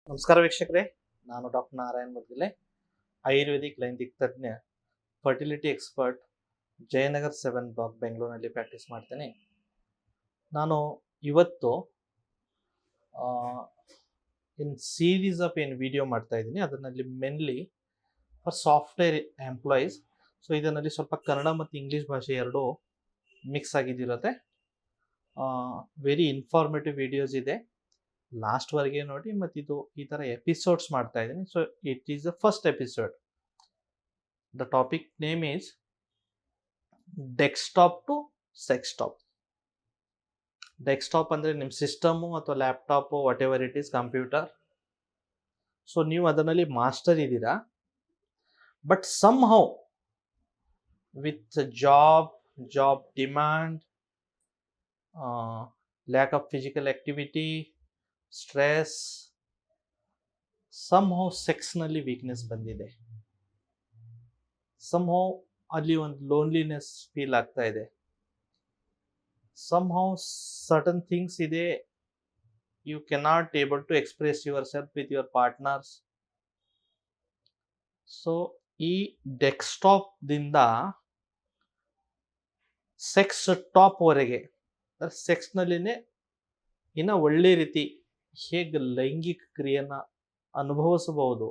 ನಮಸ್ಕಾರ ವೀಕ್ಷಕರೇ, ನಾನು ಡಾಕ್ಟರ್ ನಾರಾಯಣ್ ಮುದ್ಗಲೆ, ಆಯುರ್ವೇದಿಕ್ ಲೈಂಗಿಕ ತಜ್ಞ, ಫರ್ಟಿಲಿಟಿ ಎಕ್ಸ್ಪರ್ಟ್, ಜಯನಗರ್ 7 ಬ್ಲಾಕ್ ಬೆಂಗಳೂರಿನಲ್ಲಿ ಪ್ರಾಕ್ಟೀಸ್ ಮಾಡ್ತೇನೆ. ನಾನು ಇವತ್ತು ಇನ್ ಸೀರೀಸ್ ಆಫ್ ಏನು ವಿಡಿಯೋ ಮಾಡ್ತಾ ಇದ್ದೀನಿ, ಅದರಲ್ಲಿ mainly for software employees. So ಇದರಲ್ಲಿ ಸ್ವಲ್ಪ ಕನ್ನಡ ಮತ್ತು ಇಂಗ್ಲೀಷ್ ಭಾಷೆ ಎರಡೂ ಮಿಕ್ಸ್ ಆಗಿದ್ದಿರುತ್ತೆ. ವೆರಿ ಇನ್ಫಾರ್ಮೇಟಿವ್ ವಿಡಿಯೋಸ್ ಇದೆ, ಲಾಸ್ಟ್ವರೆಗೆ ನೋಡಿ. ಮತ್ತು ಇದು ಈ ಥರ ಎಪಿಸೋಡ್ಸ್ ಮಾಡ್ತಾ ಇದ್ದೀನಿ. So it is the first episode. The topic name is desktop to sextop. Desktop ಅಂದರೆ ನಿಮ್ಮ ಸಿಸ್ಟಮು ಅಥವಾ laptop, whatever it is, computer. So ನೀವು ಅದರಲ್ಲಿ ಮಾಸ್ಟರ್ ಇದ್ದೀರಾ, but somehow with job demand, lack of physical activity, stress, somehow ಸೆಕ್ಸ್ನಲ್ಲಿ weakness ಬಂದಿದೆ. Somehow ಅಲ್ಲಿ ಒಂದು ಲೋನ್ಲಿನೆಸ್ ಫೀಲ್ ಆಗ್ತಾ ಇದೆ. ಸಮ್ಹೌ ಸರ್ಟನ್ ಥಿಂಗ್ಸ್ ಇದೆ, you cannot able to express yourself with your partners. So ಈ ಡೆಸ್ಕ್ಟಾಪ್ದಿಂದ sex ಟಾಪ್ವರೆಗೆ, ಸೆಕ್ಸ್ನಲ್ಲಿನೇ ಇನ್ನು ಒಳ್ಳೆ ರೀತಿ ಹೇಗೆ ಲೈಂಗಿಕ ಕ್ರಿಯೆನ ಅನುಭವಿಸಬಹುದು,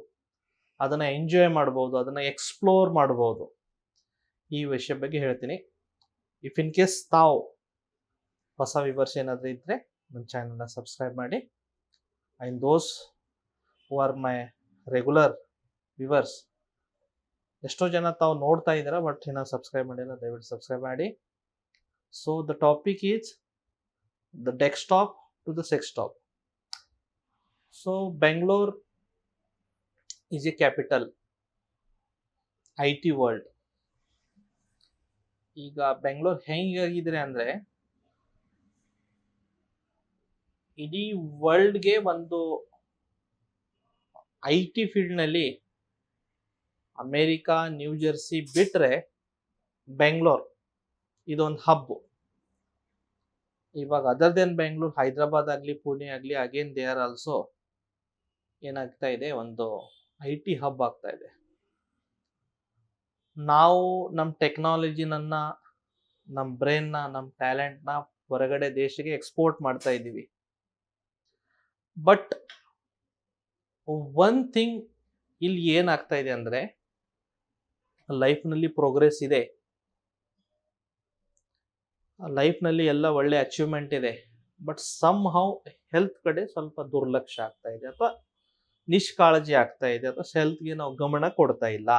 ಅದನ್ನು ಎಂಜಾಯ್ ಮಾಡ್ಬೋದು, ಅದನ್ನು ಎಕ್ಸ್ಪ್ಲೋರ್ ಮಾಡ್ಬೋದು, ಈ ವಿಷಯ ಬಗ್ಗೆ ಹೇಳ್ತೀನಿ. ಇಫ್ ಇನ್ ಕೇಸ್ ತಾವು ಹೊಸ ವ್ಯೂವರ್ಸ್ ಏನಾದರೂ ಇದ್ದರೆ ನನ್ನ ಚಾನಲ್ನ ಸಬ್ಸ್ಕ್ರೈಬ್ ಮಾಡಿ. And those who are my regular viewers, ಎಷ್ಟೋ ಜನ ತಾವು ನೋಡ್ತಾ ಇದ್ದೀರಾ ಬಟ್ ಇನ್ನೂ ಸಬ್ಸ್ಕ್ರೈಬ್ ಮಾಡಿಲ್ಲ, ದಯವಿಟ್ಟು ಸಬ್ಸ್ಕ್ರೈಬ್ ಮಾಡಿ. So the topic is the desktop to the sextop. So Bengaluru is a capital, IT world. ಈಗ ಬೆಂಗಳೂರು ಹೆಂಗಾಗಿದ್ರೆ ಅಂದರೆ, ಇಡೀ ವರ್ಲ್ಡ್ಗೆ ಒಂದು IT ಫೀಲ್ಡ್ನಲ್ಲಿ ಅಮೇರಿಕಾ, ನ್ಯೂ ಜೆರ್ಸಿ ಬಿಟ್ಟರೆ ಬೆಂಗಳೂರು ಇದೊಂದು ಹಬ್ಬು. ಇವಾಗ ಅದರ್ ದೆನ್ ಬೆಂಗಳೂರು, ಹೈದರಾಬಾದ್ ಆಗಲಿ, ಪುಣೆ ಆಗಲಿ, ಅಗೇನ್ ದೇ ಆರ್ ಆಲ್ಸೋ ಏನಾಗ್ತಾ ಇದೆ, ಒಂದು IT ಹಬ್ ಆಗ್ತಾ ಇದೆ. ನಾವು ನಮ್ಮ ಟೆಕ್ನಾಲಜಿನ, ನಮ್ಮ ಬ್ರೈನ್ನ, ನಮ್ಮ ಟ್ಯಾಲೆಂಟ್ನ ಹೊರಗಡೆ ದೇಶಕ್ಕೆ ಎಕ್ಸ್ಪೋರ್ಟ್ ಮಾಡ್ತಾ ಇದ್ದೀವಿ. ಬಟ್ ಒನ್ ಥಿಂಗ್ ಇಲ್ಲಿ ಏನಾಗ್ತಾ ಇದೆ ಅಂದರೆ, ಲೈಫ್ನಲ್ಲಿ ಪ್ರೋಗ್ರೆಸ್ ಇದೆ, ಲೈಫ್ನಲ್ಲಿ ಎಲ್ಲ ಒಳ್ಳೆ ಅಚೀವ್ಮೆಂಟ್ ಇದೆ, ಬಟ್ ಸಮ್ ಹೌ ಹೆಲ್ತ್ ಕಡೆ ಸ್ವಲ್ಪ ದುರ್ಲಕ್ಷ್ಯ ಆಗ್ತಾ ಇದೆ, ಅಥವಾ ನಿಷ್ಕಾಳಜಿ ಆಗ್ತಾ ಇದೆ, ಅಥವಾ ಹೆಲ್ತ್ಗೆ ನಾವು ಗಮನ ಕೊಡ್ತಾ ಇಲ್ಲ.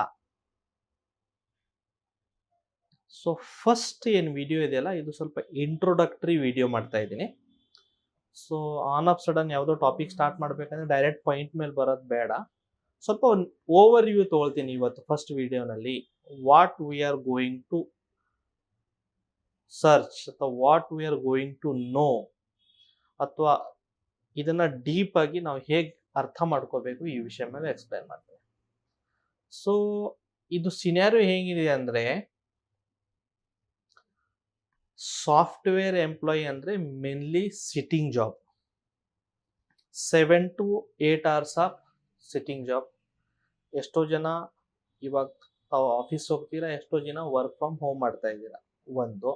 ಸೊ ಫಸ್ಟ್ ಏನು ವಿಡಿಯೋ ಇದೆಯಲ್ಲ, ಇದು ಸ್ವಲ್ಪ ಇಂಟ್ರೊಡಕ್ಟರಿ ವಿಡಿಯೋ ಮಾಡ್ತಾ ಇದ್ದೀನಿ. ಸೊ ಆನ್ ಆಫ್ ಸಡನ್ ಯಾವುದೋ ಟಾಪಿಕ್ ಸ್ಟಾರ್ಟ್ ಮಾಡಬೇಕಂದ್ರೆ ಡೈರೆಕ್ಟ್ ಪಾಯಿಂಟ್ ಮೇಲೆ ಬರೋದು ಬೇಡ. ಸ್ವಲ್ಪ ಒಂದು ಓವರ್ ವ್ಯೂ ತೊಗೊಳ್ತೀನಿ ಇವತ್ತು ಫಸ್ಟ್ ವಿಡಿಯೋನಲ್ಲಿ. What we are going to search, ಅಥವಾ what we are going to know, ಅಥವಾ ಇದನ್ನ ಡೀಪ್ ಆಗಿ ನಾವು ಹೇಗೆ ಅರ್ಥ ಮಾಡ್ಕೋಬೇಕು, ಈ ವಿಷಯ ಮೇಲೆ ಎಕ್ಸ್ಪ್ಲೈನ್ ಮಾಡ್ತೇವೆ. ಸೊ ಇದು ಸಿನಾರಿಯೋ ಹೇಗಿದೆ ಅಂದರೆ, ಸಾಫ್ಟ್ವೇರ್ ಎಂಪ್ಲಾಯಿ ಅಂದರೆ mainly sitting job, 7 to 8 hours of sitting job. ಎಷ್ಟೋ ಜನ ಇವಾಗ ತಾವು ಆಫೀಸ್ ಹೋಗ್ತೀರಾ, ಎಷ್ಟೋ ಜನ ವರ್ಕ್ ಫ್ರಮ್ ಹೋಮ್ ಮಾಡ್ತಾ ಇದ್ದೀರಾ. ಒಂದು.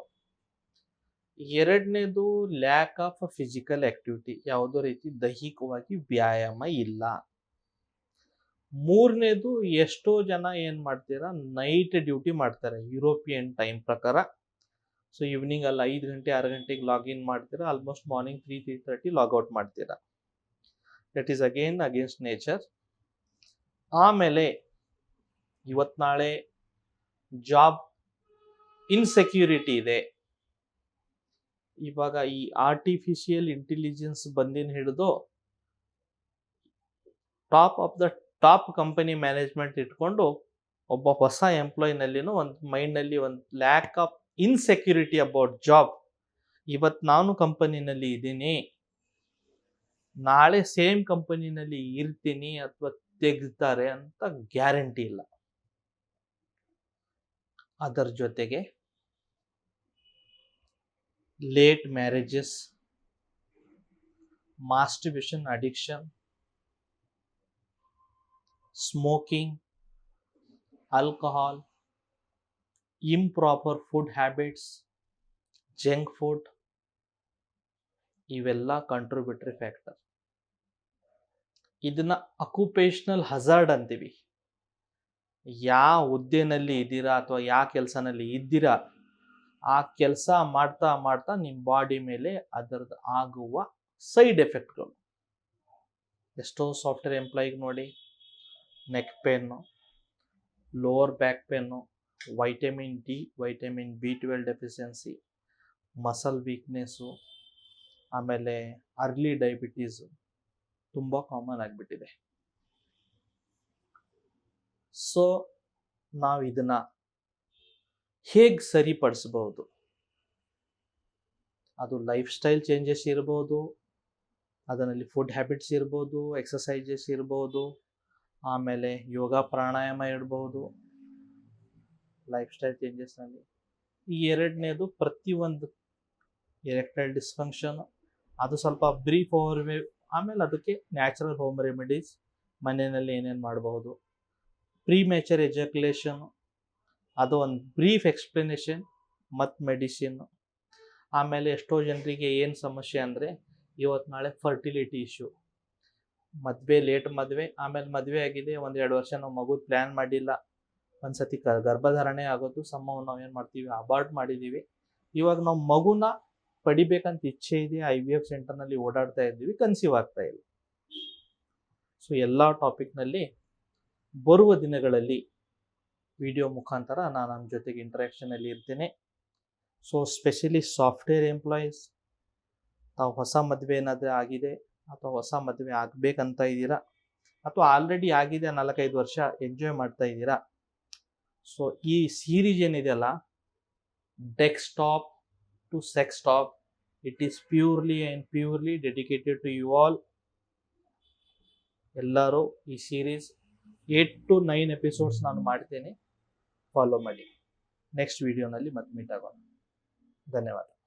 ಎರಡನೇದು ಲ್ಯಾಕ್ ಆಫ್ ಫಿಸಿಕಲ್ ಆಕ್ಟಿವಿಟಿ, ಯಾವುದೋ ರೀತಿ ದೈಹಿಕವಾಗಿ ವ್ಯಾಯಾಮ ಇಲ್ಲ. ಮೂರನೇದು, ಎಷ್ಟೋ ಜನ ಏನು ಮಾಡ್ತೀರಾ, ನೈಟ್ ಡ್ಯೂಟಿ ಮಾಡ್ತಾರೆ ಯುರೋಪಿಯನ್ ಟೈಮ್ ಪ್ರಕಾರ. ಸೊ ಈವ್ನಿಂಗ್ ಅಲ್ಲಿ 5 ಗಂಟೆ 6 ಗಂಟೆಗೆ ಲಾಗಿನ್ ಮಾಡ್ತೀರಾ, ಆಲ್ಮೋಸ್ಟ್ ಮಾರ್ನಿಂಗ್ 3-3:30 ಲಾಗೌಟ್ ಮಾಡ್ತೀರಾ. That is again against nature. ಆಮೇಲೆ ಇವತ್ತು ನಾಳೆ ಜಾಬ್ ಇನ್ಸೆಕ್ಯೂರಿಟಿ ಇದೆ. ಇವಾಗ ಈ ಆರ್ಟಿಫಿಷಿಯಲ್ ಇಂಟೆಲಿಜೆನ್ಸ್ ಬಂದಿನ ಹಿಡಿದು ಟಾಪ್ ಕಂಪನಿ ಮ್ಯಾನೇಜ್ಮೆಂಟ್ ಇಟ್ಕೊಂಡು ಒಬ್ಬ ಹೊಸ ಎಂಪ್ಲಾಯಿನಲ್ಲಿನೂ ಒಂದು ಮೈಂಡ್ನಲ್ಲಿ ಒಂದು lack of insecurity about job. ಇವತ್ತು ನಾನು ಕಂಪನಿನಲ್ಲಿ ಇದ್ದೀನಿ, ನಾಳೆ ಸೇಮ್ ಕಂಪನಿನಲ್ಲಿ ಇರ್ತೀನಿ ಅಥವಾ ತೆಗಿತಾರೆ ಅಂತ ಗ್ಯಾರಂಟಿ ಇಲ್ಲ. ಅದರ ಜೊತೆಗೆ late marriages, masturbation addiction, smoking, alcohol, improper food habits, junk food, ಇವೆಲ್ಲ ಕಂಟ್ರಿಬ್ಯೂಟರಿ ಫ್ಯಾಕ್ಟರ್. ಇದನ್ನ ಅಕ್ಯುಪೇಷನಲ್ ಹಜಾರ್ಡ್ ಅಂತೀವಿ. ಯಾವ ಹುದ್ದೆನಲ್ಲಿ ಇದ್ದೀರಾ ಅಥವಾ ಯಾವ ಕೆಲಸನಲ್ಲಿ ಇದ್ದೀರಾ, ಆ ಕೆಲಸ ಮಾಡ್ತಾ ಮಾಡ್ತಾ ನಿಮ್ಮ ಬಾಡಿ ಮೇಲೆ ಅದರದ್ದು ಆಗುವ ಸೈಡ್ ಎಫೆಕ್ಟ್ಗಳು. ಎಷ್ಟೋ ಸಾಫ್ಟ್ವೇರ್ ಎಂಪ್ಲಾಯಿಗೆ ನೋಡಿ, ನೆಕ್ ಪೇನ್ನು, ಲೋವರ್ ಬ್ಯಾಕ್ ಪೇನ್ನು, vitamin D, vitamin B12 deficiency, muscle weakness, ಆಮೇಲೆ ಅರ್ಲಿ ಡಯಾಬಿಟೀಸು ತುಂಬ ಕಾಮನ್ ಆಗಿಬಿಟ್ಟಿದೆ. ಸೊ ನಾವು ಇದನ್ನ ಹೇಗೆ ಸರಿಪಡಿಸ್ಬೋದು? ಅದು ಲೈಫ್ ಸ್ಟೈಲ್ ಚೇಂಜಸ್ ಇರ್ಬೋದು, ಅದರಲ್ಲಿ ಫುಡ್ ಹ್ಯಾಬಿಟ್ಸ್ ಇರ್ಬೋದು, ಎಕ್ಸಸೈಸಸ್ ಇರ್ಬೋದು, ಆಮೇಲೆ ಯೋಗ ಪ್ರಾಣಾಯಾಮ ಇರ್ಬೋದು. ಲೈಫ್ ಸ್ಟೈಲ್ ಚೇಂಜಸ್ನಲ್ಲಿ ಈ ಎರಡನೇದು ಪ್ರತಿಯೊಂದು ಎರೆಕ್ಟೈಲ್ ಡಿಸ್ಫಂಕ್ಷನ್, ಅದು ಸ್ವಲ್ಪ ಬ್ರೀಫ್ ಓವರ್ವ್ಯೂ. ಆಮೇಲೆ ಅದಕ್ಕೆ ನ್ಯಾಚುರಲ್ ಹೋಮ್ ರೆಮಿಡೀಸ್, ಮನೆಯಲ್ಲಿ ಏನೇನು ಮಾಡಬಹುದು. ಪ್ರೀಮೇಚರ್ ಎಜಾಕ್ಯುಲೇಷನ್, ಅದು ಒಂದು ಬ್ರೀಫ್ ಎಕ್ಸ್ಪ್ಲನೇಷನ್ ಮತ್ತು ಮೆಡಿಸಿನ್. ಆಮೇಲೆ ಎಷ್ಟೋ ಜನರಿಗೆ ಏನು ಸಮಸ್ಯೆ ಅಂದರೆ, ಇವತ್ತು ನಾಳೆ ಫರ್ಟಿಲಿಟಿ ಇಶ್ಯೂ, ಮದುವೆ ಲೇಟ್ ಮದುವೆ, ಆಮೇಲೆ ಮದುವೆ ಆಗಿದೆ 1-2 ವರ್ಷ ನಾವು ಮಗು ಪ್ಲ್ಯಾನ್ ಮಾಡಿಲ್ಲ, ಒಂದ್ಸತಿ ಗರ್ಭಧಾರಣೆ ಆಗೋದು, ನಾವು ಏನು ಮಾಡ್ತೀವಿ, ಅಬಾರ್ಟ್ ಮಾಡಿದ್ದೀವಿ. ಇವಾಗ ನಾವು ಮಗುನ ಪಡಿಬೇಕಂತ ಇಚ್ಛೆ ಇದೆ, IVF ಸೆಂಟರ್ನಲ್ಲಿ ಓಡಾಡ್ತಾ ಇದ್ದೀವಿ, ಕನ್ಸೀವ್ ಆಗ್ತಾ ಇಲ್ಲ. ಸೊ ಎಲ್ಲ ಟಾಪಿಕ್ನಲ್ಲಿ ಬರುವ ದಿನಗಳಲ್ಲಿ ವಿಡಿಯೋ ಮುಖಾಂತರ ನಾನು ನಮ್ಮ ಜೊತೆಗೆ ಇಂಟ್ರಾಕ್ಷನಲ್ಲಿ ಇರ್ತೇನೆ. ಸೊ ಸ್ಪೆಷಲಿ ಸಾಫ್ಟ್ವೇರ್ ಎಂಪ್ಲಾಯೀಸ್, ತಾವು ಹೊಸ ಮದುವೆ ಏನಾದರೂ ಆಗಿದೆ ಅಥವಾ ಹೊಸ ಮದುವೆ ಆಗಬೇಕಂತ ಇದ್ದೀರಾ, ಅಥವಾ ಆಲ್ರೆಡಿ ಆಗಿದೆ 4-5 ವರ್ಷ ಎಂಜಾಯ್ ಮಾಡ್ತಾ ಇದ್ದೀರಾ, ಸೊ ಈ ಸೀರೀಸ್ ಏನಿದೆಯಲ್ಲ, desktop to sex top, it is purely dedicated to you all. ಎಲ್ಲರೂ ಈ ಸೀರೀಸ್ 8 to 9 ಎಪಿಸೋಡ್ಸ್ ನಾನು ಮಾಡ್ತೇನೆ, ಫಾಲೋ ಮಾಡಿ. ನೆಕ್ಸ್ಟ್ ವಿಡಿಯೋನಲ್ಲಿ ಮತ್ತೆ ಮೀಟ್ ಆಗೋಣ. ಧನ್ಯವಾದ.